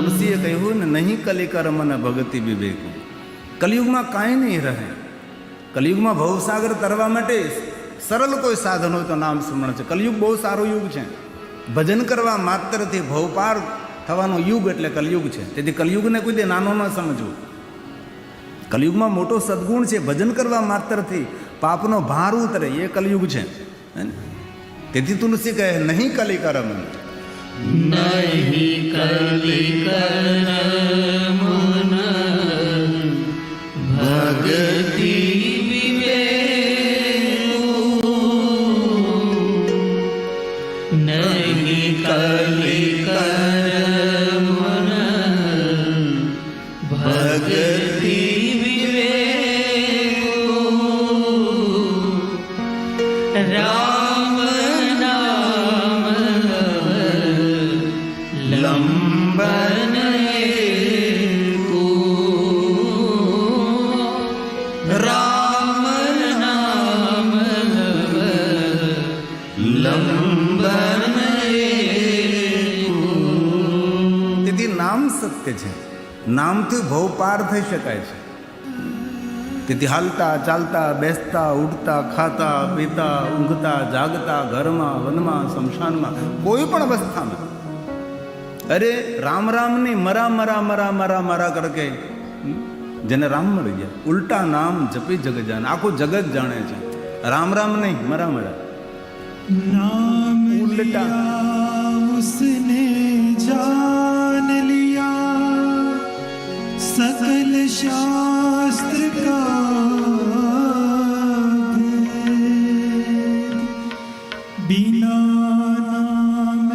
તુલસીએ કહ્યું ને, નહીં કલિકર મન ભગતિ વિવેક. કલિયુગમાં કાંઈ નહીં રહે. કલિયુગમાં ભવસાગર તરવા માટે સરળ કોઈ સાધન હોય તો નામ સ્મરણ છે. કલિયુગ બહુ સારો યુગ છે. ભજન કરવા માત્રથી ભવપાર થવાનો યુગ એટલે કલિયુગ છે. તેથી કલિયુગને કોઈ દે નાનો ન સમજવું. કલિયુગમાં મોટો સદગુણ છે. ભજન કરવા માત્રથી પાપનો ભાર ઉતરે, એ કલિયુગ છે. તેથી તુલસી કહે નહીં કલિકર મન, નહીં કલિકર મન ભગતિ વિવેક, નહીં કલિકર મન ભગતિ વિવેક, રામ નામ લંબન કો, રામ નામ લંબન કો. તેથી નામ સત્ય છે. નામથી ભવ પાર થઈ શકાય છે. તેથી હાલતા ચાલતા બેસતા ઉઠતા ખાતા પીતા ઊંઘતા જાગતા ઘરમાં વનમાં શમશાનમાં કોઈ પણ અવસ્થામાં અરે રામ રામ નહીં, મરા મરા મરા મરા મરા કરકે જેને રામ મળી ગયા. ઉલટા નામ જપી જગ જાણે, આખું જગત જાણે છે. રામ રામ નહીં, મરા મરા नाम उल्टा उसने जान लिया सकल शास्त्र का भेद, बिना नाम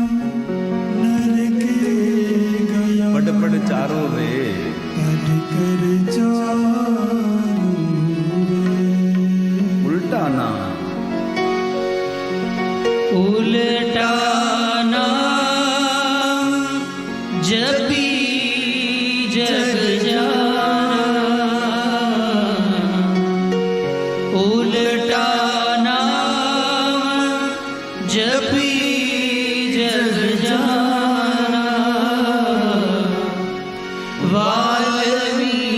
नरक गया पट पट चारो रे, पढ़ कर चारों उल्टा नाम उल्टा नाम जपी जग जाना, उल्टा नाम जपी जग जाना, वाल्मीकि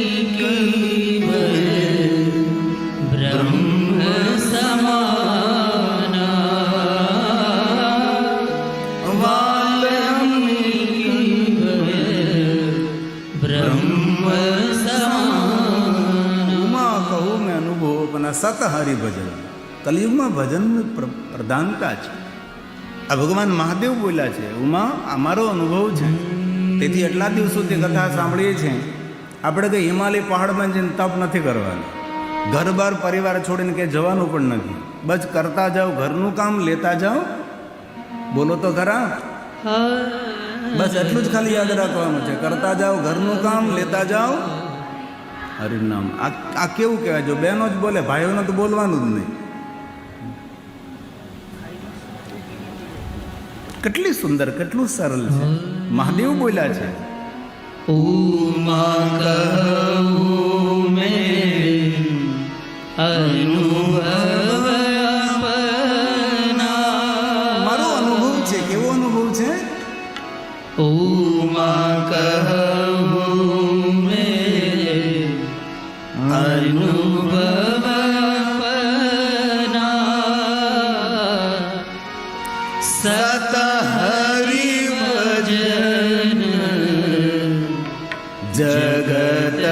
ब्रह्म समान, સત હરિભજન. કલિયુગમાં ભજનની પ્રધાનતા છે. આ ભગવાન મહાદેવ બોલ્યા છે, ઉમા અમારો અનુભવ છે. તેથી એટલા દિવસોથી કથા સાંભળીએ છીએ. આપણે કંઈ હિમાલય પહાડમાં જઈને તપ નથી કરવાનું, ઘર બાર પરિવાર છોડીને કંઈ જવાનું પણ નથી. બસ કરતા જાઓ, ઘરનું કામ લેતા જાઓ. બોલો તો ખરા, બસ એટલું જ ખાલી યાદ રાખવાનું છે. કરતા જાઓ, ઘરનું કામ લેતા જાઓ, હરિનામ. આ કેવું કહેવાય? જો બહેનો જ બોલે, ભાઈઓને તો બોલવાનું જ નહીં. કેટલી સુંદર, કેટલું સરળ છે. મહાદેવ બોલ્યા છે, ઉમા કહું મેં અનુભવ આપના. મારો અનુભવ છે. કેવો અનુભવ છે? ઉમા કહું મેં અનુભવ આપના, સત હરિ ભજન જગત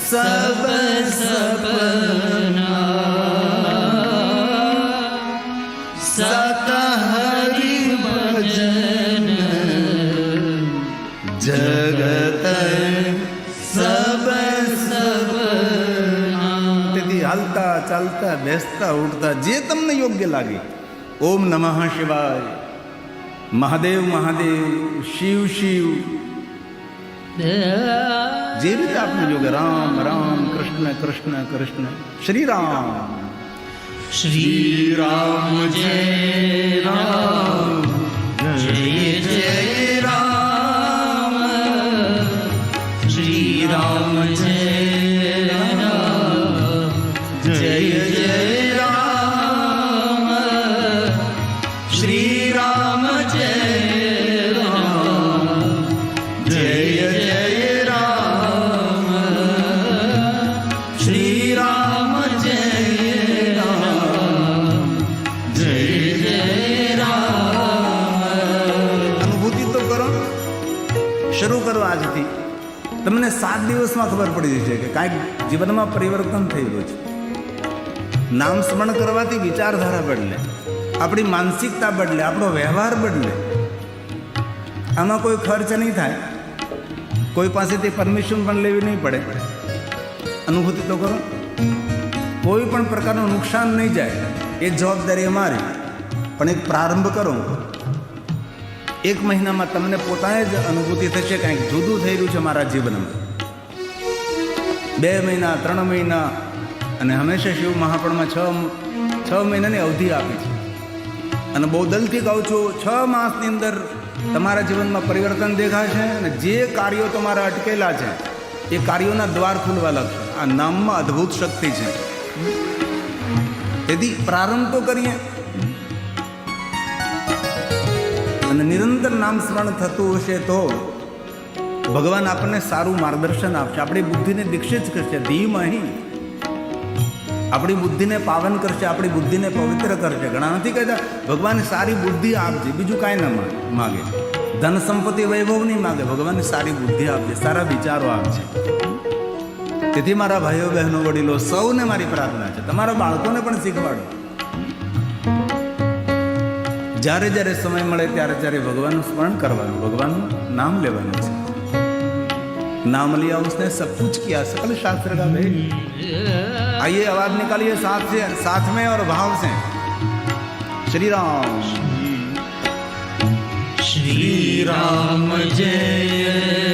સબ સપના, સત હરિ ભજન જગત સબ સપના. તેથી હાલતા ચાલતા બેસતા ઉઠતા જે તમને યોગ્ય લાગે. ઓમ નમઃ શિવાય, મહાદેવ મહાદેવ, શિવ શિવ, જે રીતે આપને યોગ્ય. રામ રામ, કૃષ્ણ કૃષ્ણ કૃષ્ણ, શ્રી રામ. શ્રી રામ જય રામ, જય જય રામ, શ્રી રામ જય રામ, જય જય રામ, શ્રી રામ જય રામ, જય શરૂ કરો આજથી. તમને 7 દિવસમાં ખબર પડી જશે કે કાંઈક જીવનમાં પરિવર્તન થઈ રહ્યું છે. નામ સ્મરણ કરવાથી વિચારધારા બદલે, આપણી માનસિકતા બદલે, આપણો વ્યવહાર બદલે. આમાં કોઈ ખર્ચ નહીં થાય, કોઈ પાસેથી પરમિશન પણ લેવી નહીં પડે. અનુભૂતિ તો કરો, કોઈ પણ પ્રકારનું નુકસાન નહીં જાય એ જવાબદારી અમારી. પણ એક પ્રારંભ કરો. 1 મહિનામાં તમને પોતાને જ અનુભૂતિ થશે કંઈક જુદું થઈ રહ્યું છે મારા જીવનમાં. 2 મહિના, 3 મહિના, અને હંમેશા શિવ મહાપણમાં 6 મહિનાની અવધિ આપી છે. અને બહુ દિલથી કહું છું, 6 માસની અંદર તમારા જીવનમાં પરિવર્તન દેખાશે. અને જે કાર્યો તમારા અટકેલા છે એ કાર્યોના દ્વાર ખુલવા લાગશે. આ નામમાં અદ્ભુત શક્તિ છે. તેથી પ્રારંભ તો કરીએ. અને નિરંતર નામ સ્મરણ થતું હશે તો ભગવાન આપણને સારું માર્ગદર્શન આપશે. આપણી બુદ્ધિને દીક્ષિત કરશે. ધીમહિ આપણી બુદ્ધિને પાવન કરશે, આપણી બુદ્ધિને પવિત્ર કરશે. ઘણા નથી કહેતા ભગવાન સારી બુદ્ધિ આપજે, બીજું કાંઈ ન માગે. ધન સંપત્તિ વૈભવ નહીં માગે, ભગવાનને સારી બુદ્ધિ આપજે, સારા વિચારો આપજે. તેથી મારા ભાઈઓ બહેનો વડીલો સૌને મારી પ્રાર્થના છે, તમારા બાળકોને પણ શીખવાડો. જ્યારે જ્યારે સમય મળે ત્યારે ત્યારે ભગવાનનું સ્મરણ કરવાનું, ભગવાનનું નામ લેવાનું છે. नाम लिया उसने सब कुछ किया, सकल शास्त्र का भेद. आइए आवाज निकालिए साथ में और भाव से. श्री राम श्री राम जय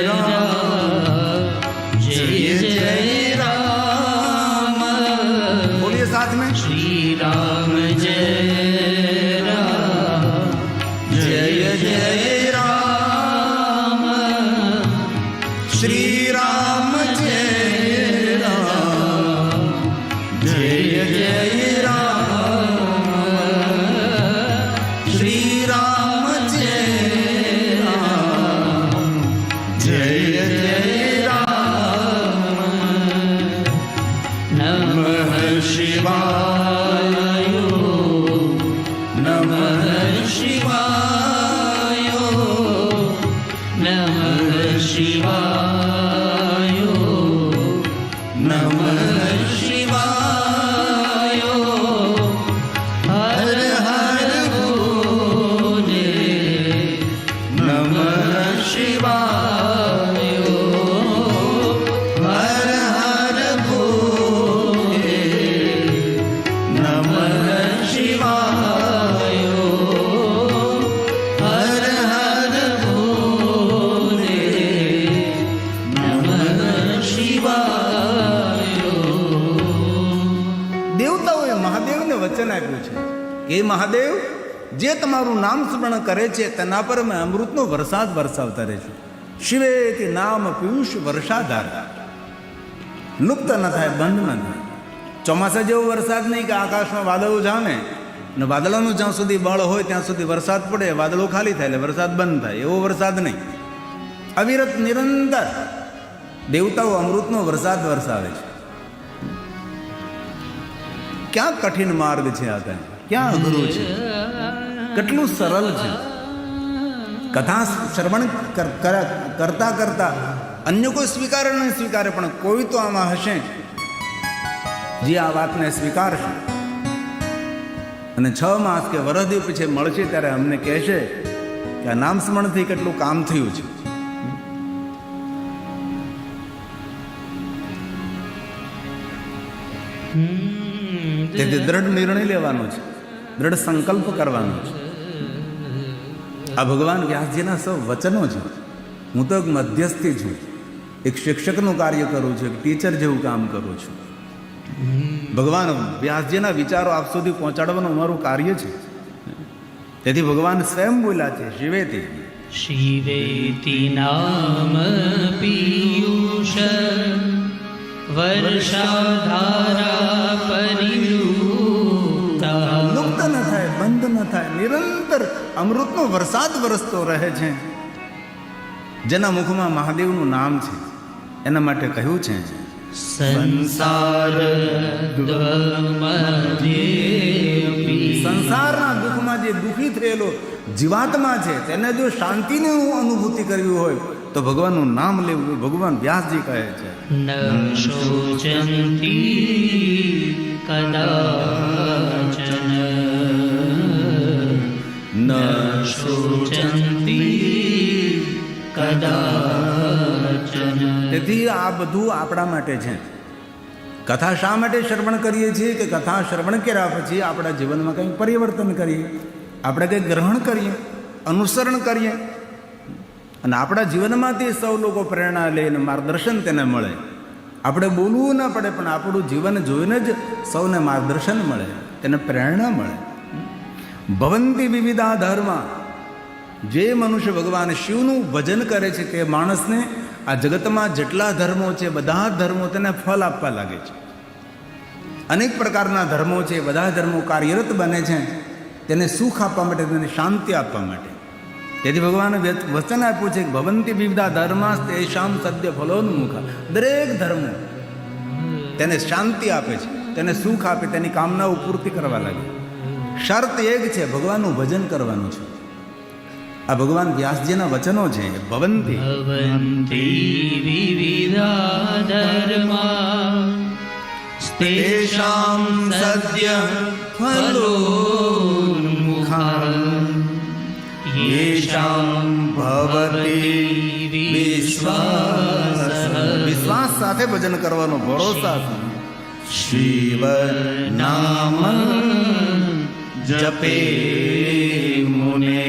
राम जय जय राम. बोलिए साथ में. श्री राम जय राम जय जय राम. श्री राम जय राम जय जय राम. श्री राम जय राम जय जय राम. नमः शिवाय नमः शिवाय नमः शिवाय नमः शिवाय. हर हर भोले नमः शिवाय. हर हर भोले नमः शिवाय. हर हर भोले नमः शिवाय. દેવતાઓએ મહાદેવને વચન આપ્યું છે કે મહાદેવ, જે તમારું નામ સ્મરણ કરે છે તેના પર અમે અમૃતનો વરસાદ વરસાવતા રહેશું. શિવેતિ નામ પિયુષ વર્ષાધાર. લુપ્ત ન થાય, બંધ ન થાય. ચોમાસા જેવો વરસાદ નહીં કે આકાશમાં વાદળો જામે અને વાદળોનું જ્યાં સુધી બળ હોય ત્યાં સુધી વરસાદ પડે, વાદળો ખાલી થાય એટલે વરસાદ બંધ થાય, એવો વરસાદ નહીં. અવિરત નિરંતર દેવતાઓ અમૃતનો વરસાદ વરસાવે છે. ક્યાં કઠિન માર્ગ છે આ કાંઈ, ક્યાં અઘરું છે, કેટલું સરળ છે. કથા શ્રવણ કરતા કરતા અન્ય કોઈ સ્વીકારે નહીં સ્વીકારે, પણ કોઈ તો આમાં હશે જે આ વાતને સ્વીકારશે. અને 6 માસ કે વરસદી પછી મળશે ત્યારે અમને કહેશે કે આ નામ સ્મરણથી કેટલું કામ થયું છે. તેથી દ્રઢ નિર્ણય લેવાનો છે, દ્રઢ સંકલ્પ કરવાનો છે. આ ભગવાન વ્યાસજીના સૌ વચનો છે. હું તો એક મધ્યસ્થી છું, એક શિક્ષકનું કાર્ય કરું છું, એક ટીચર જેવું કામ કરું છું. ભગવાન વ્યાસજીના વિચારો આપ સુધી પહોંચાડવાનું અમારું કાર્ય છે. તેથી ભગવાન સ્વયં બોલ્યા છે, શિવેતી शिवेति नाम पीयूष वर्षाधारा परियुक्ता. લુપ્ત ન થાય, બંધ ન થાય, નિરંતર અમૃતનો વરસાદ વરસતો રહે છે. જેના મુખમાં મહાદેવનું નામ છે એના માટે કહ્યું છે, संसार द्वमध्येऽपि સંસારના દુઃખમાં જે દુઃખી થયેલો જીવાત્મા છે તેને જો શાંતિની અનુભૂતિ કરવી હોય તો ભગવાનનું નામ લેવું. ભગવાન વ્યાસજી કહે છે ન શોચંતી કદાચન ન શોચંતી કદાચન. તેથી આ બધું આપણા માટે છે. કથા શા માટે શ્રવણ કરીએ છીએ કે કથા શ્રવણ કર્યા પછી આપણા જીવનમાં કંઈક પરિવર્તન કરીએ, આપણે કંઈક ગ્રહણ કરીએ, અનુસરણ કરીએ અને આપણા જીવનમાંથી સૌ લોકો પ્રેરણા લઈને માર્ગદર્શન તેને મળે. આપણે બોલવું ન પડે પણ આપણું જીવન જોઈને જ સૌને માર્ગદર્શન મળે, તેને પ્રેરણા મળે. ભવંતી વિવિધા ધર્મ. જે મનુષ્ય ભગવાન શિવનું ભજન કરે છે તે માણસને આ જગતમાં જેટલા ધર્મો છે બધા ધર્મો તેને ફળ આપવા લાગે છે. અનેક પ્રકારના ધર્મો છે, બધા ધર્મો કાર્યરત બને છે તેને સુખ આપવા માટે, તેને શાંતિ આપવા માટે. તેથી ભગવાને વચન આપ્યું છે કે ભવંતી વિવિધા ધર્મા તેષામ સદ્ય ફલોન્મુખ. દરેક ધર્મો તેને શાંતિ આપે છે, તેને સુખ આપે, તેની કામનાઓ પૂર્તિ કરવા લાગે. શરત એક છે, ભગવાનનું ભજન કરવાનું છે. આ ભગવાન વ્યાસજીના વચનો છે. ભવંતી ભવંતી વિવિધા ધર્મા તેષાં સદ્ય ફલોન્મુખા યેષાં ભવતિ વિશ્વાસ સાથે ભજન કરવાનો, ભરોસા. શિવ નામ જપે મુને,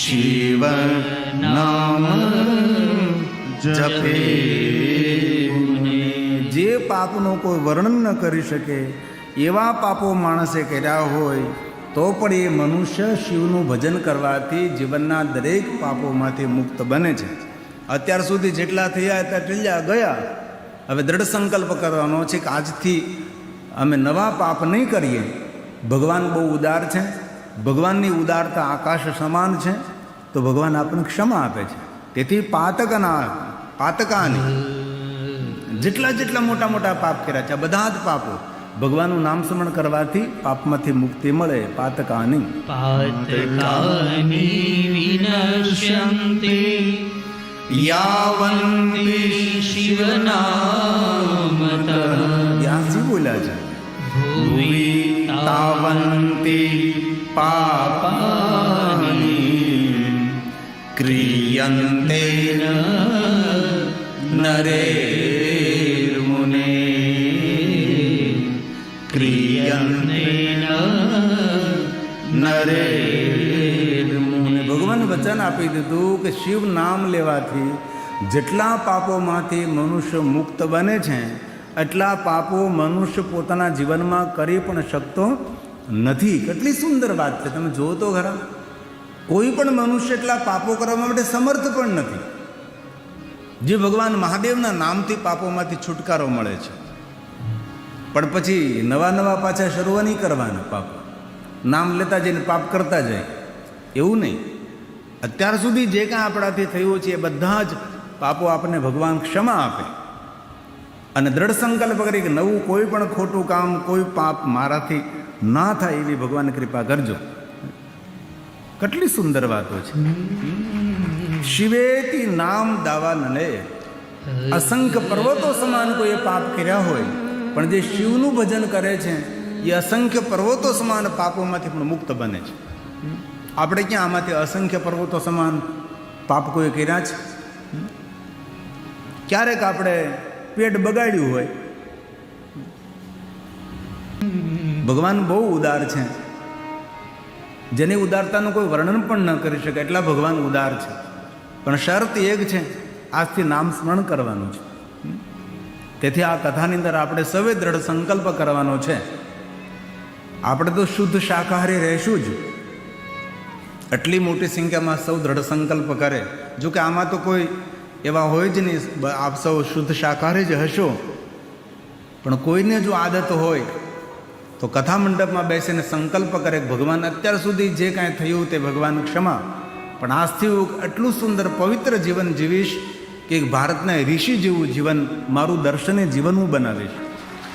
શિવ નામ જપે મુને. જે પાપનો કોઈ વર્ણન ન કરી શકે એવા પાપો માણસે કર્યા હોય તો પણ એ મનુષ્ય શિવનું ભજન કરવાથી જીવનના દરેક પાપોમાંથી મુક્ત બને છે. અત્યાર સુધી જેટલા થયા એટલા ટલ્યા ગયા. હવે દ્રઢ સંકલ્પ કરવાનો છે કે આજથી અમે નવા પાપ નહીં કરીએ. ભગવાન બહુ ઉદાર છે, ભગવાનની ઉદારતા આકાશ સમાન છે, તો ભગવાન આપણને ક્ષમા આપે છે. તેથી પાતકાની જેટલા જેટલા મોટા મોટા પાપ કર્યા છે બધા જ પાપો ભગવાનનું નામ સ્મરણ કરવાથી પાપમાંથી મુક્તિ મળે. પાતકાની પાતકાની વિનશ્યન્તિ યાવન્તિ શિવનામતઃ. વ્યાસજી બોલ્યા છે ભુવિ તાવન્તિ પાપાની ક્રિયન્તે નરેર્મુને, ક્રિયન્તે નરેર્મુને. ભગવાન વચન આપી દીધું કે શિવ નામ લેવાથી જેટલા પાપોમાંથી મનુષ્ય મુક્ત બને છે એટલા પાપો મનુષ્ય પોતાના જીવનમાં કરી પણ શકતો નથી. કેટલી સુંદર વાત છે, તમે જુઓ તો ખરા. કોઈ પણ મનુષ્ય એટલા પાપો કરવા માટે સમર્થ પણ નથી. જે ભગવાન મહાદેવના નામથી પાપોમાંથી છુટકારો મળે છે, પણ પછી નવા નવા પાછા શરૂ નહીં કરવાના. પાપ નામ લેતા જઈને પાપ કરતા જાય એવું નહીં. અત્યાર સુધી જે કાંઈ આપણાથી થયું છે એ બધા જ પાપો આપણને ભગવાન ક્ષમા આપે અને દ્રઢ સંકલ્પ કરી કે નવું કોઈ પણ ખોટું કામ, કોઈ પાપ મારાથી ના થાય એવી ભગવાન કૃપા કરજો. કેટલી સુંદર વાતો છે. શિવેતી નામ દાવા નલે. અસંખ્ય પર્વતો સમાન કોઈ પાપ કર્યા હોય પણ જે શિવનું ભજન કરે છે એ અસંખ્ય પર્વતો સમાન પાપોમાંથી પણ મુક્ત બને છે. આપણે ક્યાં આમાંથી અસંખ્ય પર્વતો સમાન પાપ કોઈ કર્યા છે? ક્યારેક આપણે પેટ બગાડ્યું હોય. ભગવાન બહુ ઉદાર છે, જેની ઉદારતાનું કોઈ વર્ણન પણ ન કરી શકે એટલા ભગવાન ઉદાર છે. પણ શરત એક છે, આજથી નામ સ્મરણ કરવાનું છે. તેથી આ કથાની અંદર આપણે સૌએ દ્રઢ સંકલ્પ કરવાનો છે. આપણે તો શુદ્ધ શાકાહારી રહેશું જ. આટલી મોટી સંખ્યામાં સૌ દ્રઢ સંકલ્પ કરે. જો કે આમાં તો કોઈ એવા હોય જ નહીં, આપ સૌ શુદ્ધ શાકાહારી જ હશો. પણ કોઈને જો આદત હોય તો કથા મંડપમાં બેસીને સંકલ્પ કરે ભગવાન અત્યાર સુધી જે કાંઈ થયું તે ભગવાન ક્ષમા, પણ આજથી હું આટલું સુંદર પવિત્ર જીવન જીવીશ કે ભારતના ઋષિ જેવું જીવન, મારું દર્શને જીવન હું બનાવીશ.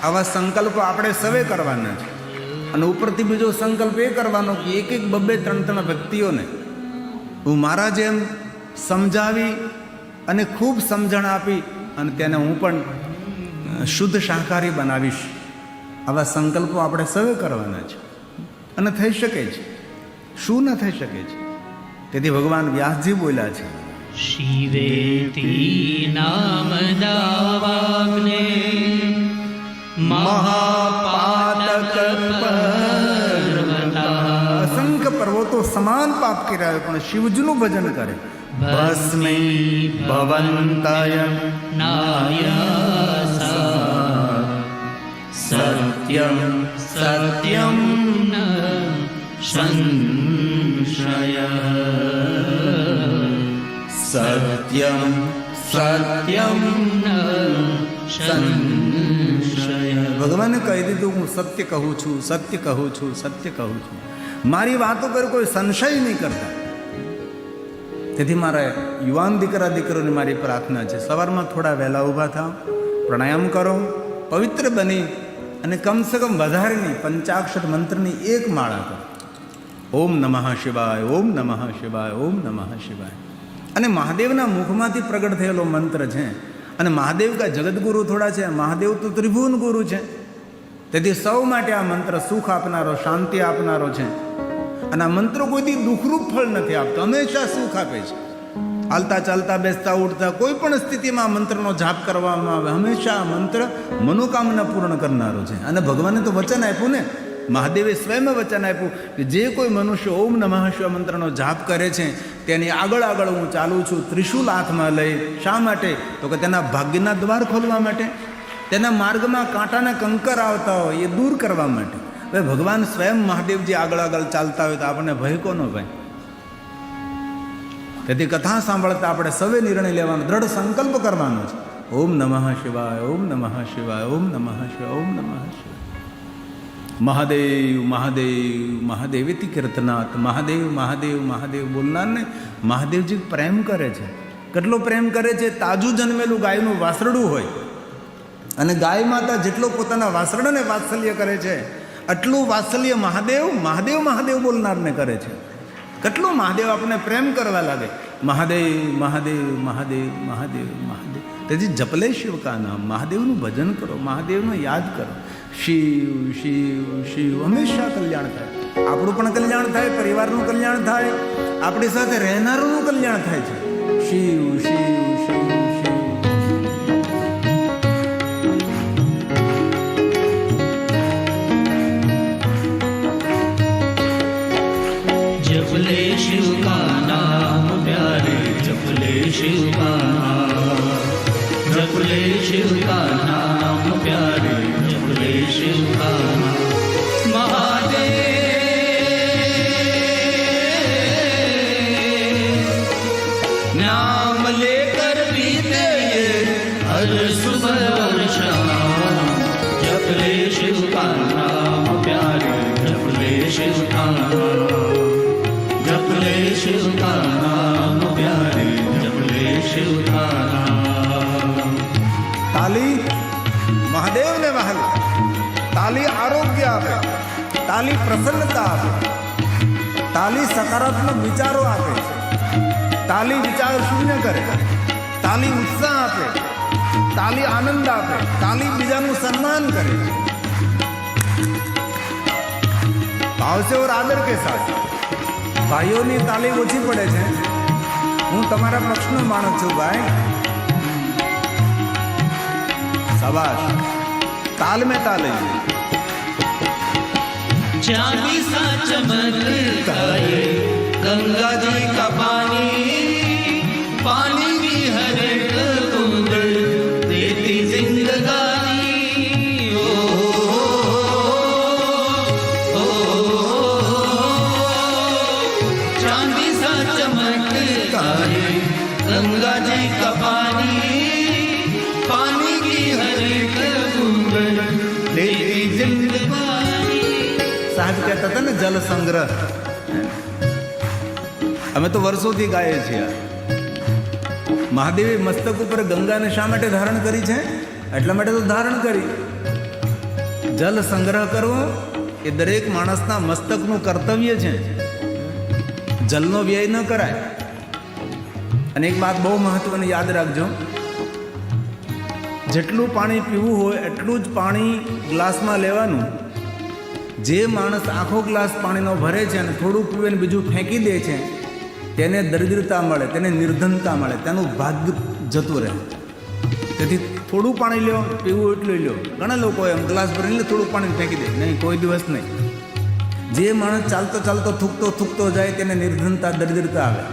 આવા સંકલ્પો આપણે સૌએ કરવાના છે. અને ઉપરથી બીજો સંકલ્પ એ કરવાનો કે એક એક બબ્બે ત્રણ ત્રણ વ્યક્તિઓને હું મારા જેમ સમજાવી અને ખૂબ સમજણ આપી અને તેને હું પણ શુદ્ધ શાકાહારી બનાવીશ. આવા સંકલ્પો આપણે સૌએ કરવાના છે અને થઈ શકે છે. શું ન થઈ શકે છે? તેથી ભગવાન વ્યાસજી બોલ્યા છે, શિવેતિ નામદાવાગ્ને મહાપાતક પર્વતા. અસંખ્ય પર્વતો સમાન પાપ કર્યા પણ શિવજીનું ભજન કરે. ભસ્મે ભવંતય નાયસા સત્યમ સત્યમ ન સંશય સત્યમ સત્યમ ન સંશય. ભગવાને કહી દીધું હું સત્ય કહું છું, સત્ય કહું છું, સત્ય કહું છું. મારી વાતો પર કોઈ સંશય નહીં કરતા. તેથી મારા યુવાન દીકરા દીકરીઓની મારી પ્રાર્થના છે, સવારમાં થોડા વહેલા ઊભા થાવ, પ્રાણાયામ કરો, પવિત્ર બની અને કમસે કમ વધારે નહીં પંચાક્ષર મંત્રની એક માળા કરો. ઓમ નમઃ શિવાય, ઓમ નમઃ શિવાય, ઓમ નમઃ શિવાય. અને મહાદેવના મુખમાંથી પ્રગટ થયેલો મંત્ર છે. અને મહાદેવ કા જગતગુરુ થોડા છે, મહાદેવ તો ત્રિભુવન ગુરુ છે. તેથી સૌ માટે આ મંત્ર સુખ આપનારો, શાંતિ આપનારો છે. અને આ મંત્રો કોઈથી દુઃખરૂપ ફળ નથી આપતો, હંમેશા સુખ આપે છે. હાલતા ચાલતા બેસતા ઉઠતા કોઈ પણ સ્થિતિમાં આ મંત્રનો જાપ કરવામાં આવે, હંમેશા આ મંત્ર મનોકામના પૂર્ણ કરનારો છે. અને ભગવાને તો વચન આપ્યું ને, મહાદેવે સ્વયં વચન આપ્યું કે જે કોઈ મનુષ્ય ઓમ નમઃ શિવાય મંત્રનો જાપ કરે છે તેની આગળ આગળ હું ચાલું છું ત્રિશૂલ હાથમાં લઈ. શા માટે? તો કે તેના ભાગ્યના દ્વાર ખોલવા માટે, તેના માર્ગમાં કાંટાના કંકર આવતા હોય એ દૂર કરવા માટે. હવે ભગવાન સ્વયં મહાદેવજી આગળ આગળ ચાલતા હોય તો આપણને ભય કોનો ભાઈ? તેથી કથા સાંભળતા આપણે સૌએ નિર્ણય લેવાનો, દ્રઢ સંકલ્પ કરવાનો છે. ઓમ નમઃ શિવાય, ઓમ નમઃ શિવાય, ઓમ નમઃ શિવાય, ઓમ નમઃ શિવાય. મહાદેવ મહાદેવ મહાદેવેતિ કીર્તનાથ. મહાદેવ મહાદેવ મહાદેવ બોલનારને મહાદેવજી પ્રેમ કરે છે. કેટલો પ્રેમ કરે છે? તાજું જન્મેલું ગાયનું વાસરડું હોય અને ગાય માતા જેટલો પોતાના વાસરડાને વાત્સલ્ય કરે છે આટલું વાત્સલ્ય મહાદેવ મહાદેવ મહાદેવ બોલનારને કરે છે. કેટલો મહાદેવ આપણને પ્રેમ કરવા લાગે. મહાદેવ મહાદેવ મહાદેવ મહાદેવ મહાદેવ. તેથી જપલે શિવ કા નામ. મહાદેવનું ભજન કરો, મહાદેવને યાદ કરો. શિવ શિવ શિવ. હંમેશા કલ્યાણ થાય. આપણું પણ કલ્યાણ થાય, પરિવારનું કલ્યાણ થાય, આપણી સાથે રહેનારોનું કલ્યાણ થાય છે. શિવ શિવ શિવ શિવ. जपले शिव का नाम प्यारे, जपले शिव का नाम, जपले शिव का नाम प्यारे, जपले शिव का नाम. महादेव नाम लेकर बीते ये हर सुबह और शाम. जपले शिव का नाम प्यारे, जपले शिव का नाम, जपले शिव का नाम प्यारे, जपले शिव का नाम. તાલી મહાદેવને વહાલ. તાલી આરોગ્ય આપે, તાલી પ્રસન્નતા આપે, તાલી સકારાત્મક વિચારો આપે છે, તાલી વિચાર શૂન્ય કરે, તાલી ઉત્સાહ આપે, તાલી આનંદ આપે, તાલી બીજાનું સન્માન કરે. ભાવ से और आदर के साथ. ભાઈઓની તાલી ઓછી પડે છે, હું તમારા પક્ષનો માણસ છું ભાઈ. શાબાશ. ताल में ताल है. चांदी सा चमकता ये गंगा जी का पानी, पानी की हर एक बूंद देती जिंदगानी. ओ, ओ, चांदी सा चमकता ये गंगा जी का पानी, पानी की हर एक बूंद देती जिंदगानी. સાહેબ કહેતા હતા ને જલ સંગ્રહ. અમે તો વર્ષોથી ગાઈએ છીએ. મહાદેવે મસ્તક ઉપર ગંગાને શા માટે ધારણ કરી છે? એટલા માટે તો ધારણ કરી જલ સંગ્રહ કરવો એ દરેક માણસના મસ્તકનું કર્તવ્ય છે. જલનો વ્યય ન કરાય. અને એક વાત બહુ મહત્વની યાદ રાખજો, જેટલું પાણી પીવું હોય એટલું જ પાણી ગ્લાસમાં લેવાનું. જે માણસ આખો ગ્લાસ પાણીનો ભરે છે અને થોડું પીવે ને બીજું ફેંકી દે છે, તેને દરિદ્રતા મળે, તેને નિર્ધનતા મળે, તેનું ભાગ્ય જતું રહે. તેથી થોડું પાણી લો, પીવું એટલું લો. ઘણા લોકો એમ ગ્લાસ ભરીને થોડું પાણી ફેંકી દે, નહીં, કોઈ દિવસ નહીં. જે માણસ ચાલતો ચાલતો થૂકતો જાય તેને નિર્ધનતા, દરિદ્રતા આવે.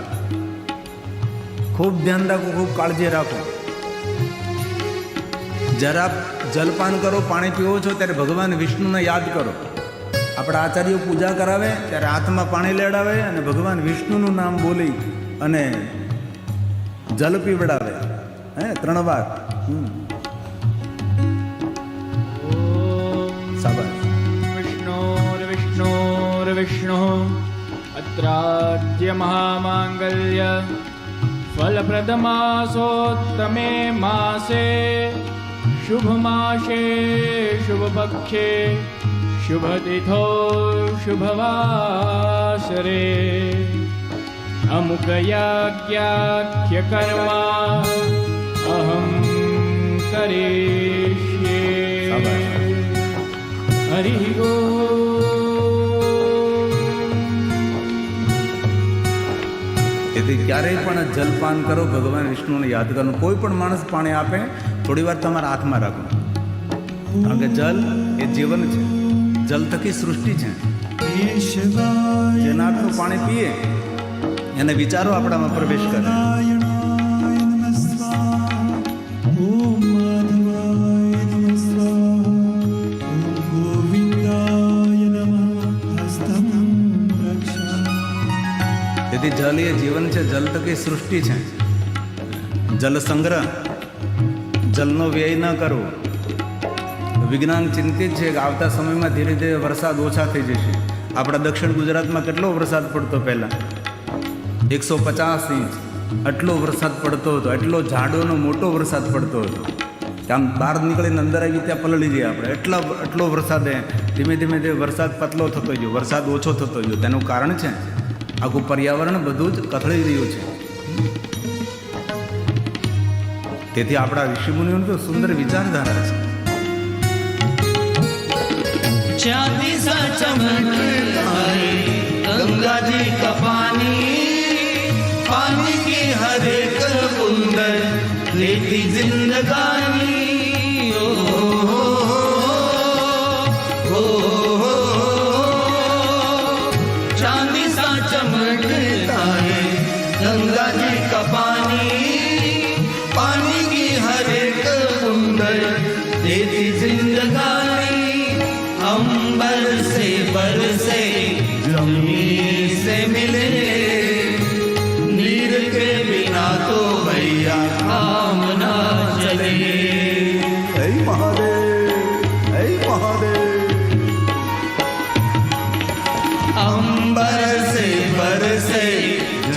ખૂબ ધ્યાન રાખો, ખૂબ કાળજી રાખો. જ્યારે આપ જલપાન કરો, પાણી પીવો છો, ત્યારે ભગવાન વિષ્ણુને યાદ કરો. આપણા આચાર્યો પૂજા કરાવે ત્યારે હાથમાં પાણી લેવડાવે અને ભગવાન વિષ્ણુનું નામ બોલી અને જલ પીવડાવે. 3 વાર. સાબાસ. विष्णु अत्राद्य महामांगल्य फलप्रदमासोत्तमे मासे शुभमासे शुभपक्षे शुभतिथो शुभवासरे अमुकयाज्ञाख्य कर्मा अहं करिष्ये. हरि ओम. તેથી ક્યારેય પણ જલપાન કરો, ભગવાન વિષ્ણુને યાદ કરવાનું. કોઈ પણ માણસ પાણી આપે, થોડી વાર તમારા હાથમાં રાખો, કારણ કે જલ એ જીવન છે. જલ થકી સૃષ્ટિ છે. જેના હાથનું પાણી પીએ એને વિચારો આપણામાં પ્રવેશ કરે. તેથી જલ એ જીવન છે, જલ થકી સૃષ્ટિ છે. જલ સંગ્રહ, જલનો વ્યય ન કરવો. વિજ્ઞાન ચિંતિત છે કે આવતા સમયમાં ધીરે ધીરે વરસાદ ઓછા થઈ જશે. આપણા દક્ષિણ ગુજરાતમાં કેટલો વરસાદ પડતો, પહેલાં 150 ઇંચ આટલો વરસાદ પડતો હતો. એટલો ઝાડોનો મોટો વરસાદ પડતો હતો કે આમ બહાર નીકળીને અંદર આવી ત્યાં પલળી ગયા આપણે. એટલો વરસાદ ધીમે ધીમે વરસાદ પતલો થતો ગયો, વરસાદ ઓછો થતો ગયો. તેનું કારણ છે આખું પર્યાવરણ બધું જ કથળી રહ્યું છે. તેથી આપણા ઋષિમુનિઓની તો સુંદર વિચારધારા છે. चांदी सा चमकता है गंगा जी का पानी की हर एक बूंद लेती जिंदगानी. ओ चांदी सा चमकता है गंगा जी का पानी की हर एक बूंद लेती जिंदगानी. अंबर से बरसे जमीन से मिले नीर के बिना तो भैया काम ना चले. હે મહાદેવ, હે મહાદેવ. अंबर से बरसे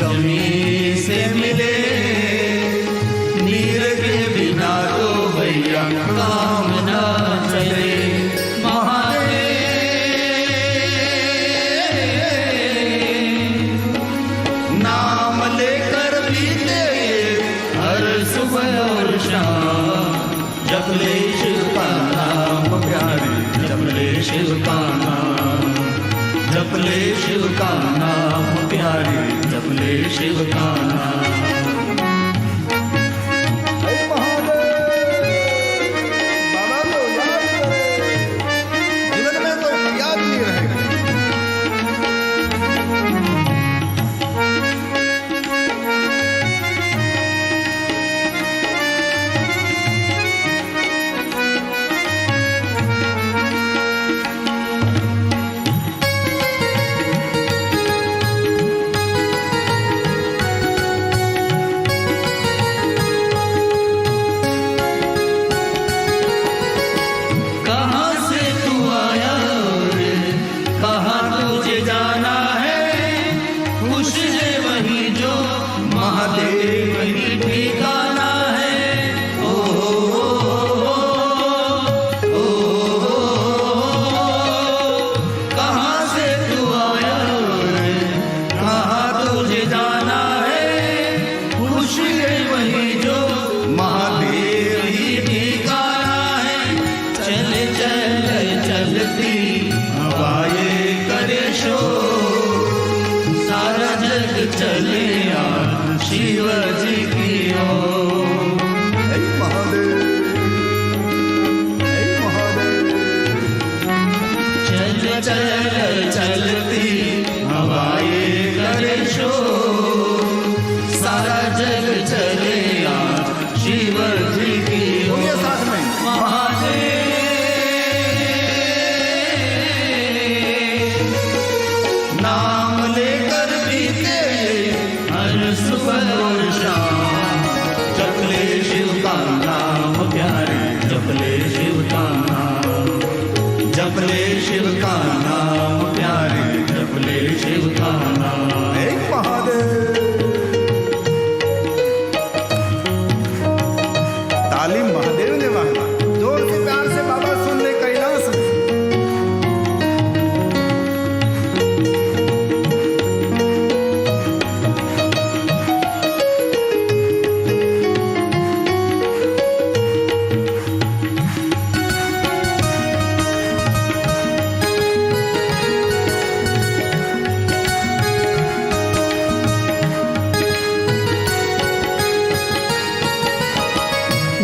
जमीन से मिले नीर के बिना तो भैया काम ना चले. नाम लेकर बीते हर सुबह और शाम जप ले शिव का नाम प्यारे, जप ले शिव का नाम, जप ले शिव का नाम प्यारे, जप ले शिव का नाम. હે મહાદેવ. બાબા તો યાદ કરે, જીવન में कोई फरियाद नहीं रहेगा. कहाँ से तू आया और कहाँ तुझे जाना है. खुश है वही जो महादेव वही ठिकाना है. ओ शिव जी की ओर। હે મહાદેવ, હે મહાદેવ. चल चल चलती हवाए करे शोर, सारा जग चले आज शिव जी की બોલીએ ओर। સાથ મેં. नाम लेकर बीते हर सुबह और शाम, जप ले शिव का नाम प्यारे, जप ले शिव का नाम, जप ले शिव का नाम प्यारे, जप ले शिव का नाम। હે મહાદેવ. तालीम महादेव ने वाला जोर से प्यार से बाबा सुन ले कैलाश में.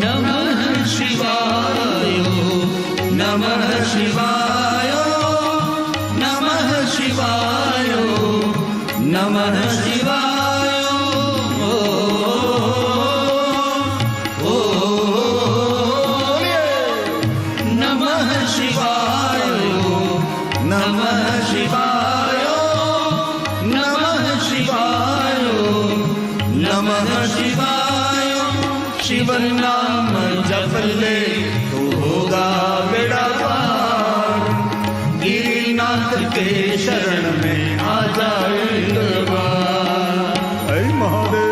नमः शिवाय, नमः शिवाय, नमः शिवाय, नमः शिवाय। ओ, ओ, नमः शिवाय, नमः शिवाय, नमः शिवाय, नमः शिवाय। शिव नाम जप ले तो होगा बेड़ा पार, गिरिनाथ के शरण में आ जाए दरबार। હે મહાદેવ,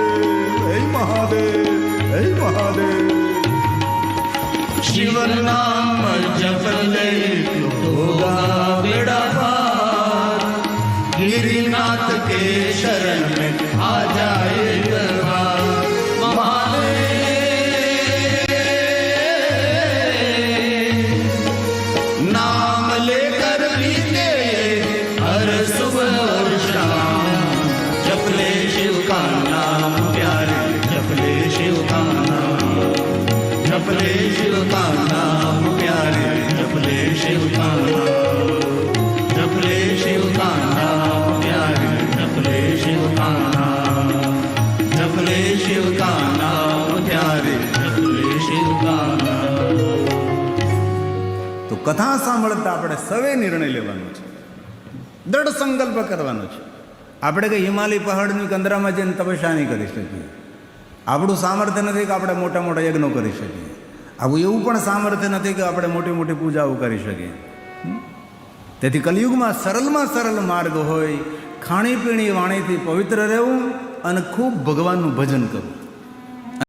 હે મહાદેવ, હે મહાદેવ. शिव नाम जप ले तो होगा बेड़ा पार, गिरिनाथ के शरण में आ जाए दरबार। नाम लेकर बीते हर सुबह और शाम, जप ले शिव का नाम प्यारे, जप ले शिव का नाम, जप ले शिव का नाम प्यारे, जप ले शिव का नाम, जप ले शिव का नाम प्यारे, जप ले शिव का नाम, जप ले शिव का नाम प्यारे, जप ले शिव का नाम। તો કથા સાંભળતા આપણે સવે નિર્ણય લેવાનો છે, દ્રઢ સંકલ્પ કરવાનો છે. આપણે કંઈ હિમાલય પહાડની કંદરામાં જઈને તપસ્યા નહીં કરી શકીએ. આપણું સામર્થ્ય નથી કે આપણે મોટા મોટા યજ્ઞો કરી શકીએ. આવું એવું પણ સામર્થ્ય નથી કે આપણે મોટી મોટી પૂજાઓ કરી શકીએ. તેથી કલિયુગમાં સરળ માર્ગ હોય, ખાણીપીણી વાણીથી પવિત્ર રહેવું અને ખૂબ ભગવાનનું ભજન કરવું.